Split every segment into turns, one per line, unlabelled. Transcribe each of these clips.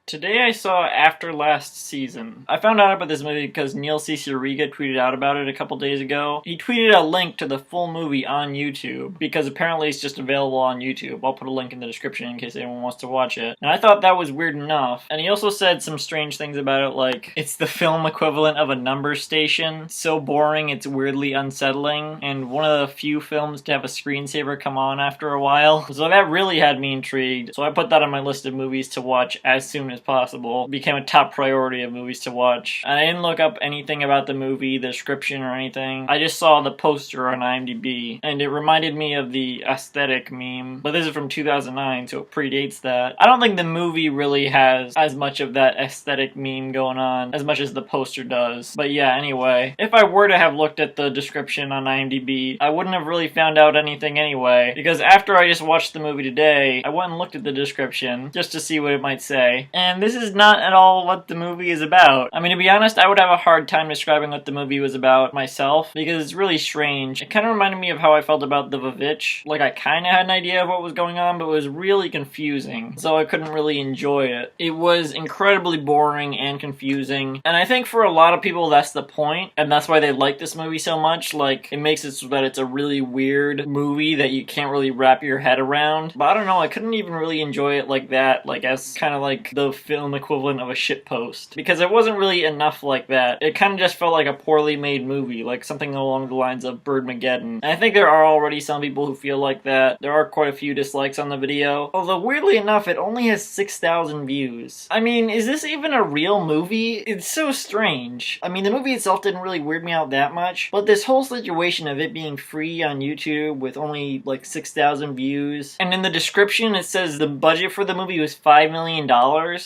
Today I saw After Last Season. I found out about this movie because Neil Cicerega tweeted out about it a couple days ago. He tweeted a link to the full movie on YouTube because apparently it's just available on YouTube. I'll put a link in the description in case anyone wants to watch it. And I thought that was weird enough. And he also said some strange things about it, like it's the film equivalent of a number station. So boring it's weirdly unsettling, and one of the few films to have a screensaver come on after a while. So that really had me intrigued. So I put that on my list of movies to watch as soon as possible. It became a top priority of movies to watch. And I didn't look up anything about the movie, the description or anything. I just saw the poster on IMDb, and it reminded me of the aesthetic meme. But this is from 2009, so it predates that. I don't think the movie really has as much of that aesthetic meme going on as much as the poster does. But yeah, anyway, if I were to have looked at the description on IMDb, I wouldn't have really found out anything anyway, because after I just watched the movie today, I went and looked at the description just to see what it might say. And this is not at all what the movie is about. I mean, to be honest, I would have a hard time describing what the movie was about myself, because it's really strange. It kind of reminded me of how I felt about The Vavitch. Like, I kind of had an idea of what was going on, but it was really confusing, so I couldn't really enjoy it. It was incredibly boring and confusing, and I think for a lot of people that's the point, and that's why they like this movie so much. Like, it makes it so that it's a really weird movie that you can't really wrap your head around. But I don't know, I couldn't even really enjoy it like that, like as kind of like the film equivalent of a shitpost, because it wasn't really enough like that. It kind of just felt like a poorly made movie, like something along the lines of Birdmageddon. And I think there are already some people who feel like that. There are quite a few dislikes on the video, although weirdly enough it only has 6,000 views. I mean, is this even a real movie? It's so strange. I mean, the movie itself didn't really weird me out that much, but this whole situation of it being free on YouTube with only like 6,000 views, and in the description it says the budget for the movie was $5 million,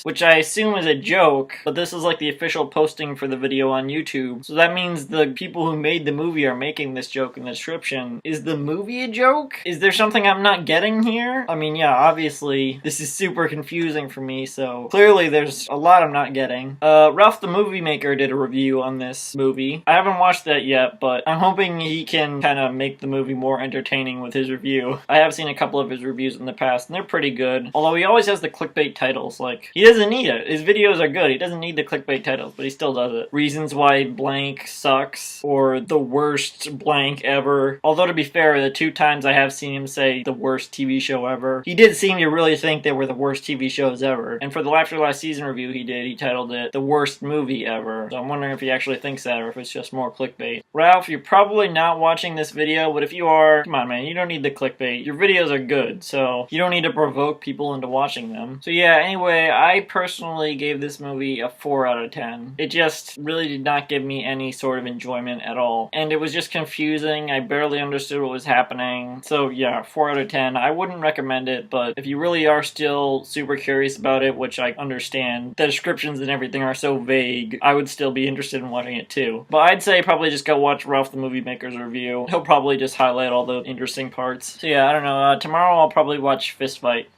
which I assume is a joke, but this is like the official posting for the video on YouTube. So that means the people who made the movie are making this joke in the description. Is the movie a joke? Is there something I'm not getting here? I mean, yeah, obviously this is super confusing for me, so clearly there's a lot I'm not getting. Ralph the Movie Maker did a review on this movie. I haven't watched that yet, but I'm hoping he can kind of make the movie more entertaining with his review. I have seen a couple of his reviews in the past, and they're pretty good. Although he always has the clickbait titles. Like, he doesn't need it. His videos are good. He doesn't need the clickbait titles, but he still does it. Reasons why blank sucks, or the worst blank ever. Although, to be fair, the 2 times I have seen him say the worst TV show ever, he did seem to really think they were the worst TV shows ever. And for the After Last Season review he titled it the worst movie ever. So I'm wondering if he actually thinks that, or if it's just more clickbait. Ralph, you're probably not watching this video, but if you are, come on man, you don't need the clickbait. Your videos are good, so you don't need to provoke people into watching them. So yeah, anyway, I personally gave this movie a 4 out of 10. It just really did not give me any sort of enjoyment at all. And it was just confusing. I barely understood what was happening. So yeah, 4 out of 10. I wouldn't recommend it, but if you really are still super curious about it, which I understand, the descriptions and everything are so vague, I would still be interested in watching it too. But I'd say probably just go watch Ralph the Movie Maker's review. He'll probably just highlight all the interesting parts. So yeah, I don't know. Tomorrow I'll probably watch Fist Fight.